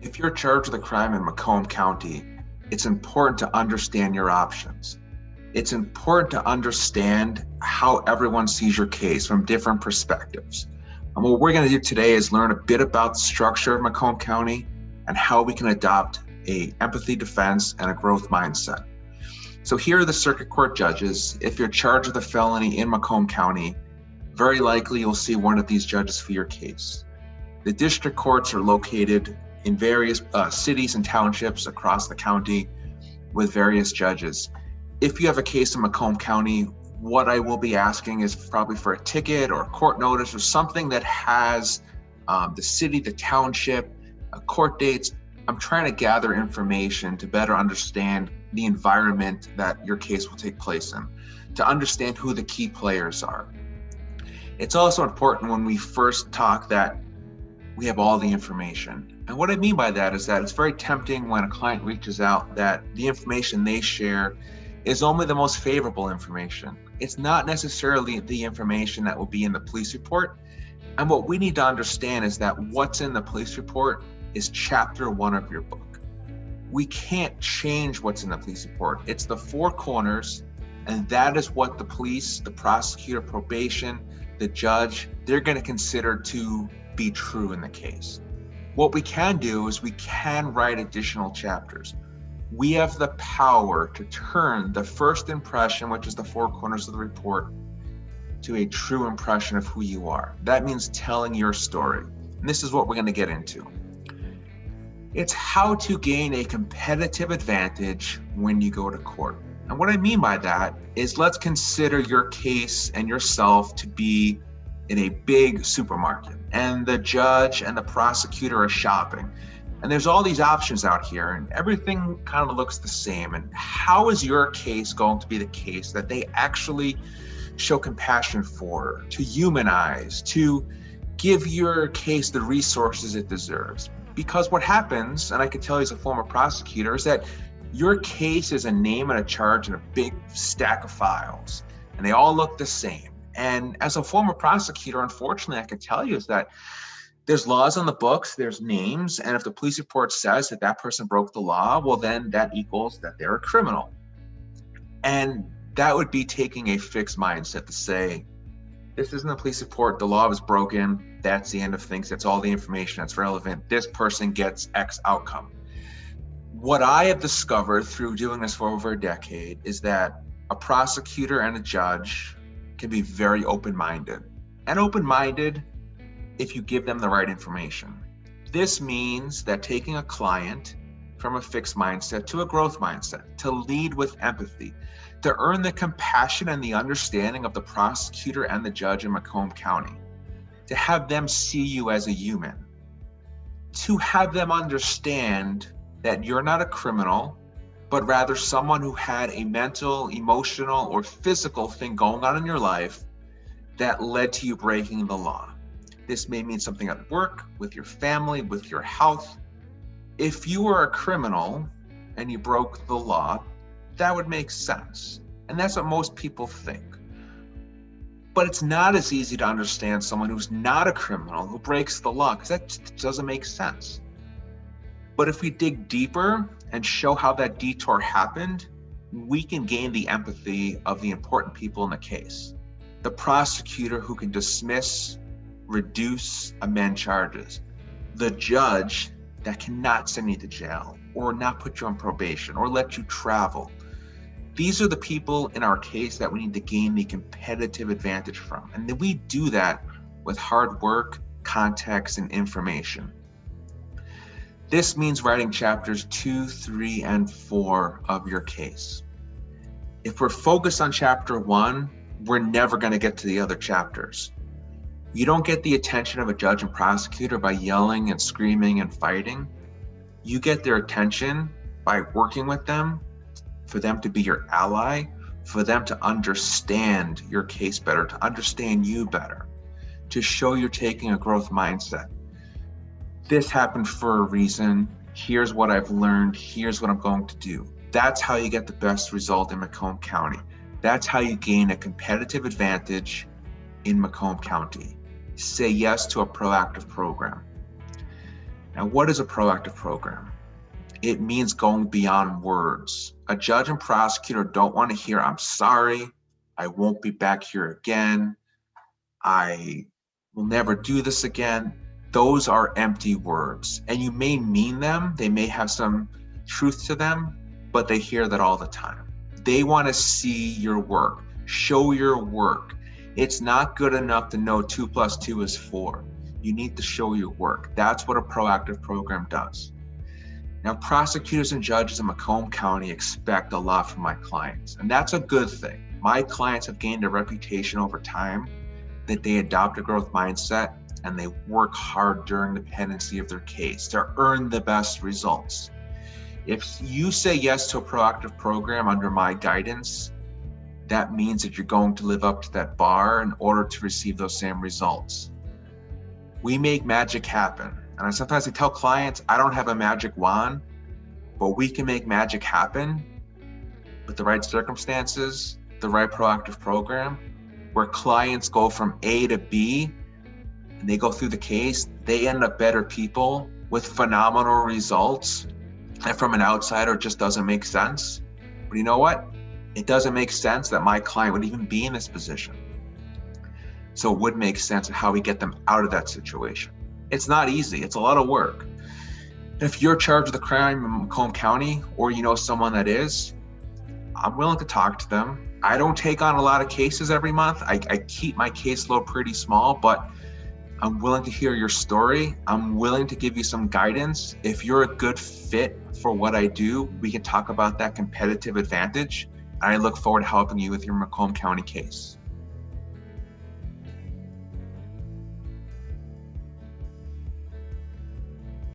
If you're charged with a crime in Macomb County, it's important to understand your options. It's important to understand how everyone sees your case from different perspectives. And what we're going to do today is learn a bit about the structure of Macomb County and how we can adopt an empathy defense and a growth mindset. So here are the circuit court judges. If you're charged with a felony in Macomb County, very likely you'll see one of these judges for your case. The district courts are located in various cities and townships across the county with various judges. If you have a case in Macomb County, what I will be asking is probably for a ticket or a court notice or something that has the city, the township, court dates. I'm trying to gather information to better understand the environment that your case will take place in, to understand who the key players are. It's also important when we first talk that we have all the information. And what I mean by that is that it's very tempting when a client reaches out that the information they share is only the most favorable information. It's not necessarily the information that will be in the police report. And what we need to understand is that what's in the police report is chapter 1 of your book. We can't change what's in the police report. It's the four corners, and that is what the police, the prosecutor, probation, the judge, they're going to consider to be true in the case. What we can do is we can write additional chapters. We have the power to turn the first impression, which is the four corners of the report, to a true impression of who you are. That means telling your story. And this is what we're going to get into. It's how to gain a competitive advantage when you go to court. And what I mean by that is, let's consider your case and yourself to be in a big supermarket, and the judge and the prosecutor are shopping. And there's all these options out here, and everything kind of looks the same. And how is your case going to be the case that they actually show compassion for, to humanize, to give your case the resources it deserves? Because what happens, and I can tell you as a former prosecutor, is that your case is a name and a charge in a big stack of files, and they all look the same. And as a former prosecutor, unfortunately, I can tell you is that there's laws on the books, there's names, and if the police report says that that person broke the law, well, then that equals that they're a criminal. And that would be taking a fixed mindset to say, this isn't a police report, the law was broken, that's the end of things, that's all the information that's relevant, this person gets X outcome. What I have discovered through doing this for over a decade is that a prosecutor and a judge can be very open-minded. And open-minded if you give them the right information. This means that taking a client from a fixed mindset to a growth mindset, to lead with empathy, to earn the compassion and the understanding of the prosecutor and the judge in Macomb County, to have them see you as a human, to have them understand that you're not a criminal, but rather someone who had a mental, emotional, or physical thing going on in your life that led to you breaking the law. This may mean something at work, with your family, with your health. If you were a criminal and you broke the law, that would make sense. And that's what most people think. But it's not as easy to understand someone who's not a criminal who breaks the law, because that just doesn't make sense. But if we dig deeper and show how that detour happened, we can gain the empathy of the important people in the case. The prosecutor who can dismiss, reduce, amend charges. The judge that cannot send you to jail or not put you on probation or let you travel. These are the people in our case that we need to gain the competitive advantage from. And then we do that with hard work, context, and information. This means writing chapters 2, 3, and 4 of your case. If we're focused on chapter 1, we're never going to get to the other chapters. You don't get the attention of a judge and prosecutor by yelling and screaming and fighting. You get their attention by working with them, for them to be your ally, for them to understand your case better, to understand you better, to show you're taking a growth mindset. This happened for a reason. Here's what I've learned. Here's what I'm going to do. That's how you get the best result in Macomb County. That's how you gain a competitive advantage in Macomb County. Say yes to a proactive program. Now, what is a proactive program? It means going beyond words. A judge and prosecutor don't want to hear, "I'm sorry, I won't be back here again, I will never do this again." Those are empty words, and you may mean them, they may have some truth to them, but they hear that all the time. They want to see your work, show your work. It's not good enough to know 2 + 2 is 4. You need to show your work. That's what a proactive program does. Now, prosecutors and judges in Macomb County expect a lot from my clients, and that's a good thing. My clients have gained a reputation over time that they adopt a growth mindset and they work hard during the pendency of their case to earn the best results. If you say yes to a proactive program under my guidance, that means that you're going to live up to that bar in order to receive those same results. We make magic happen. And sometimes I tell clients, I don't have a magic wand, but we can make magic happen with the right circumstances, the right proactive program, where clients go from A to B and they go through the case, they end up better people with phenomenal results. And from an outsider, it just doesn't make sense. But you know what? It doesn't make sense that my client would even be in this position. So it would make sense of how we get them out of that situation. It's not easy. It's a lot of work. If you're charged with a crime in Macomb County, or you know someone that is, I'm willing to talk to them. I don't take on a lot of cases every month. I keep my caseload pretty small, but I'm willing to hear your story. I'm willing to give you some guidance. If you're a good fit for what I do, we can talk about that competitive advantage. I look forward to helping you with your Macomb County case.